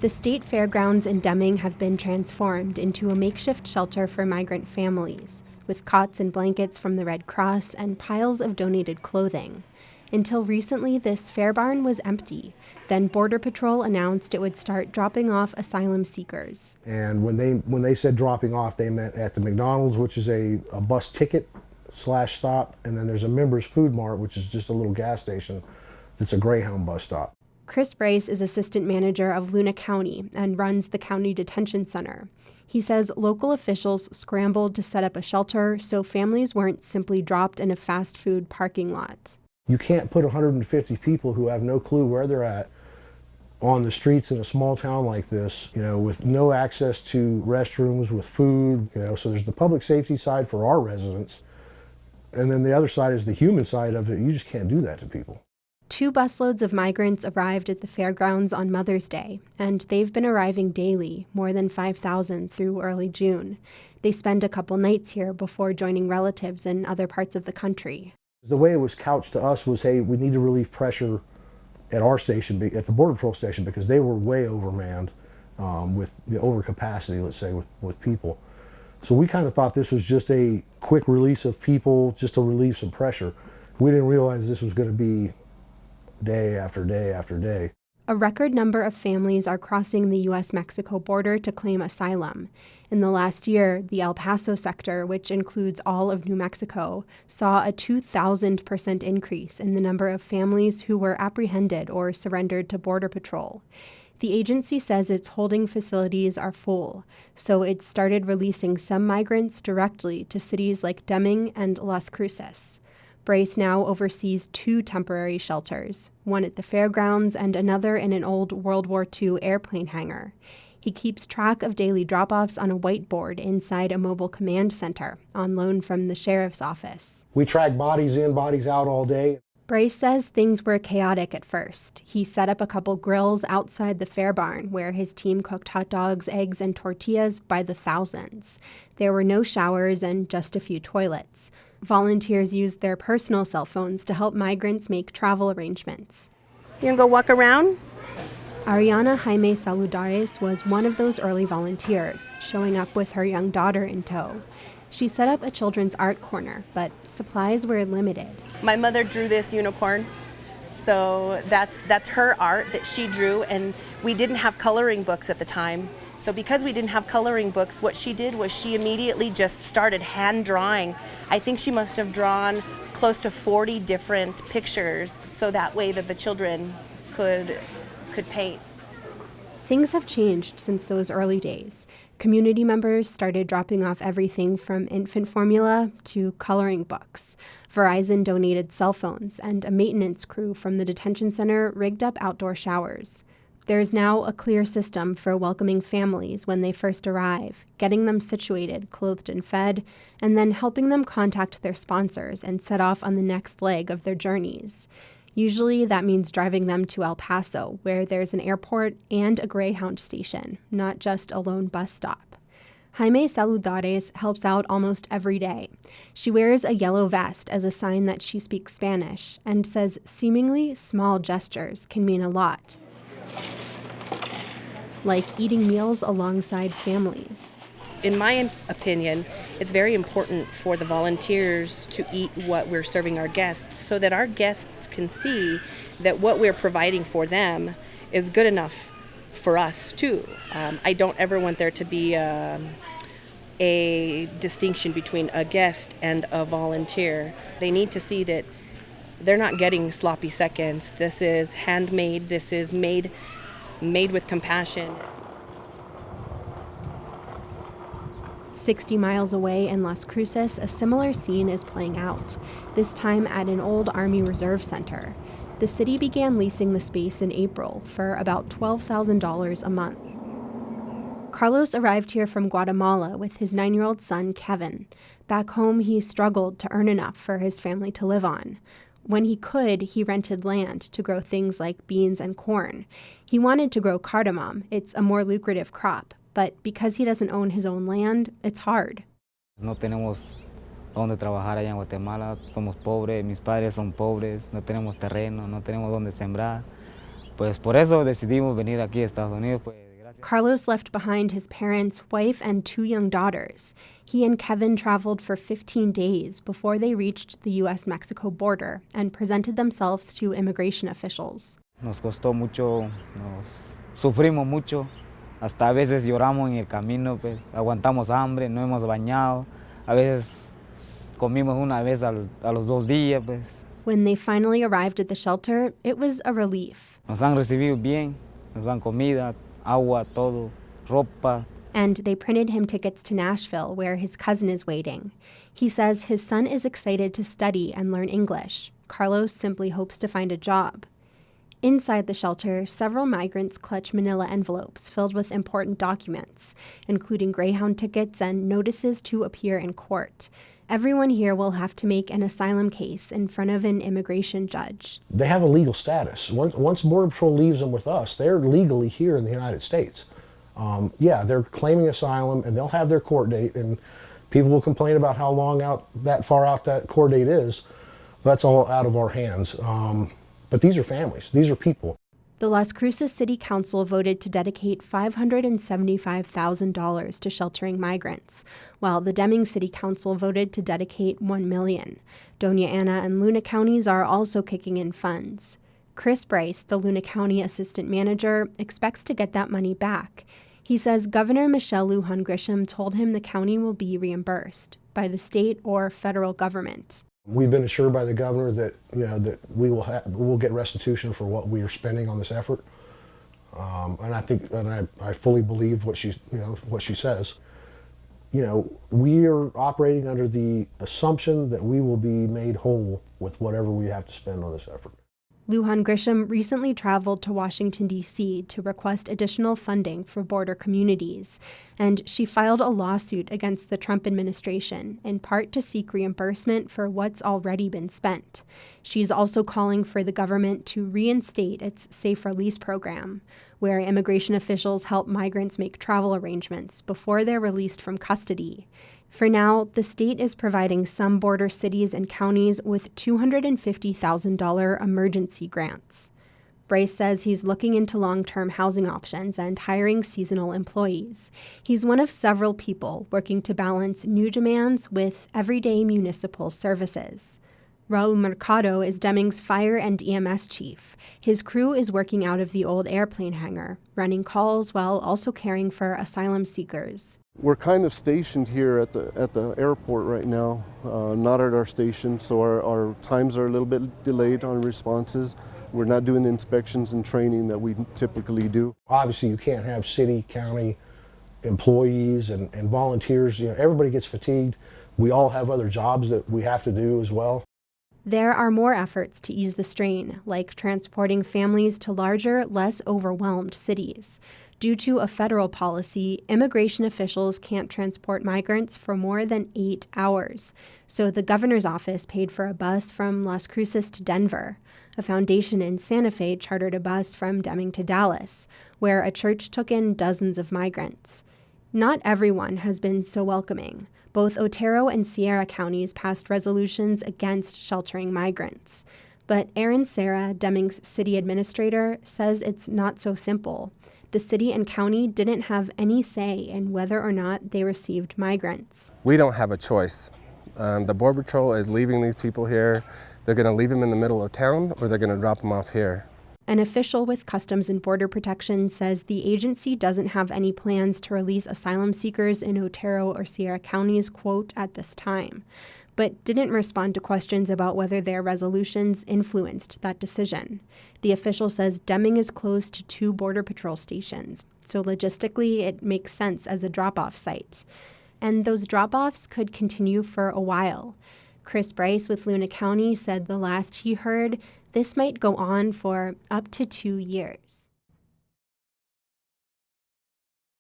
The state fairgrounds in Deming have been transformed into a makeshift shelter for migrant families, with cots and blankets from the Red Cross and piles of donated clothing. Until recently, this fair barn was empty. Then Border Patrol announced it would start dropping off asylum-seekers. And when they said dropping off, they meant at the McDonald's, which is a bus ticket slash stop, and then there's a Members Food Mart, which is just a little gas station that's a Greyhound bus stop. Chris Bryce is assistant manager of Luna County and runs the county detention center. He says local officials scrambled to set up a shelter so families weren't simply dropped in a fast food parking lot. You can't put 150 people who have no clue where they're at on the streets in a small town like this, with no access to restrooms, with food, so there's the public safety side for our residents. And then the other side is the human side of it. You just can't do that to people. 2 busloads of migrants arrived at the fairgrounds on Mother's Day, and they've been arriving daily, more than 5,000 through early June. They spend a couple nights here before joining relatives in other parts of the country. The way it was couched to us was, hey, we need to relieve pressure at our station, at the Border Patrol station, because they were way overmanned with the overcapacity, let's say, with people. So we kind of thought this was just a quick release of people just to relieve some pressure. We didn't realize this was going to be day after day after day. A record number of families are crossing the U.S.-Mexico border to claim asylum. In the last year, the El Paso sector, which includes all of New Mexico, saw a 2,000% increase in the number of families who were apprehended or surrendered to Border Patrol. The agency says its holding facilities are full, so it started releasing some migrants directly to cities like Deming and Las Cruces. Bryce now oversees 2 temporary shelters, one at the fairgrounds and another in an old World War II airplane hangar. He keeps track of daily drop-offs on a whiteboard inside a mobile command center on loan from the sheriff's office. We track bodies in, bodies out all day. Bryce says things were chaotic at first. He set up a couple grills outside the fair barn where his team cooked hot dogs, eggs, and tortillas by the thousands. There were no showers and just a few toilets. Volunteers used their personal cell phones to help migrants make travel arrangements. You gonna go walk around? Ariana Jaime Saludares was one of those early volunteers, showing up with her young daughter in tow. She set up a children's art corner, but supplies were limited. My mother drew this unicorn, so that's her art that she drew, and we didn't have coloring books at the time. So because we didn't have coloring books, what she did was she immediately just started hand drawing. I think she must have drawn close to 40 different pictures, so that way that the children could paint. Things have changed since those early days. Community members started dropping off everything from infant formula to coloring books. Verizon donated cell phones, and a maintenance crew from the detention center rigged up outdoor showers. There is now a clear system for welcoming families when they first arrive, getting them situated, clothed and fed, and then helping them contact their sponsors and set off on the next leg of their journeys. Usually that means driving them to El Paso, where there's an airport and a Greyhound station, not just a lone bus stop. Jaime Saludares helps out almost every day. She wears a yellow vest as a sign that she speaks Spanish and says seemingly small gestures can mean a lot, like eating meals alongside families. In my opinion, it's very important for the volunteers to eat what we're serving our guests so that our guests can see that what we're providing for them is good enough for us too. I don't ever want there to be a distinction between a guest and a volunteer. They need to see that they're not getting sloppy seconds. This is handmade. This is made with compassion. 60 miles away in Las Cruces, a similar scene is playing out, this time at an old Army Reserve Center. The city began leasing the space in April for about $12,000 a month. Carlos arrived here from Guatemala with his 9-year-old son, Kevin. Back home, he struggled to earn enough for his family to live on. When he could, he rented land to grow things like beans and corn. He wanted to grow cardamom. It's a more lucrative crop. But because he doesn't own his own land, it's hard. No tenemos donde trabajar allá en Guatemala, somos pobres, mis padres son pobres, no tenemos terreno, no tenemos donde sembrar. Pues por eso decidimos venir aquí a Estados Unidos. Carlos left behind his parents, wife, and 2 young daughters. He and Kevin traveled for 15 days before they reached the U.S.-Mexico border and presented themselves to immigration officials. Nos costó mucho, sufrimos mucho, hasta a veces lloramos en el camino, pues, aguantamos hambre, no hemos bañado, a veces comimos una vez a los 2 días, pues. When they finally arrived at the shelter, it was a relief. Nos han recibido bien, nos dan comida, agua, todo, ropa. And they printed him tickets to Nashville, where his cousin is waiting. He says his son is excited to study and learn English. Carlos simply hopes to find a job. Inside the shelter, several migrants clutch manila envelopes filled with important documents, including Greyhound tickets and notices to appear in court. Everyone here will have to make an asylum case in front of an immigration judge. They have a legal status. Once Border Patrol leaves them with us, they're legally here in the United States. Yeah, they're claiming asylum, and they'll have their court date, and people will complain about how that far out that court date is. That's all out of our hands. But these are families. These are people. The Las Cruces City Council voted to dedicate $575,000 to sheltering migrants, while the Deming City Council voted to dedicate $1 million. Doña Ana and Luna counties are also kicking in funds. Chris Bryce, the Luna County Assistant Manager, expects to get that money back. He says Governor Michelle Lujan Grisham told him the county will be reimbursed by the state or federal government. We've been assured by the governor that that we'll get restitution for what we are spending on this effort, and I fully believe what she says. We are operating under the assumption that we will be made whole with whatever we have to spend on this effort. Lujan Grisham recently traveled to Washington, D.C. to request additional funding for border communities, and she filed a lawsuit against the Trump administration, in part to seek reimbursement for what's already been spent. She's also calling for the government to reinstate its Safe Release program, where immigration officials help migrants make travel arrangements before they're released from custody. For now, the state is providing some border cities and counties with $250,000 emergency grants. Bryce says he's looking into long-term housing options and hiring seasonal employees. He's one of several people working to balance new demands with everyday municipal services. Raul Mercado is Deming's fire and EMS chief. His crew is working out of the old airplane hangar, running calls while also caring for asylum-seekers. We're kind of stationed here at the airport right now, not at our station, so our times are a little bit delayed on responses. We're not doing the inspections and training that we typically do. Obviously, you can't have city, county employees and volunteers. Everybody gets fatigued. We all have other jobs that we have to do as well. There are more efforts to ease the strain, like transporting families to larger, less overwhelmed cities. Due to a federal policy, immigration officials can't transport migrants for more than 8 hours. So the governor's office paid for a bus from Las Cruces to Denver. A foundation in Santa Fe chartered a bus from Deming to Dallas, where a church took in dozens of migrants. Not everyone has been so welcoming. Both Otero and Sierra counties passed resolutions against sheltering migrants. But Aaron Serra, Deming's city administrator, says it's not so simple. The city and county didn't have any say in whether or not they received migrants. We don't have a choice. The Border Patrol is leaving these people here. They're going to leave them in the middle of town, or they're going to drop them off here. An official with Customs and Border Protection says the agency doesn't have any plans to release asylum seekers in Otero or Sierra counties, quote, at this time, but didn't respond to questions about whether their resolutions influenced that decision. The official says Deming is close to 2 Border Patrol stations, so logistically it makes sense as a drop-off site. And those drop-offs could continue for a while. Chris Bryce with Luna County said the last he heard, this might go on for up to 2 years.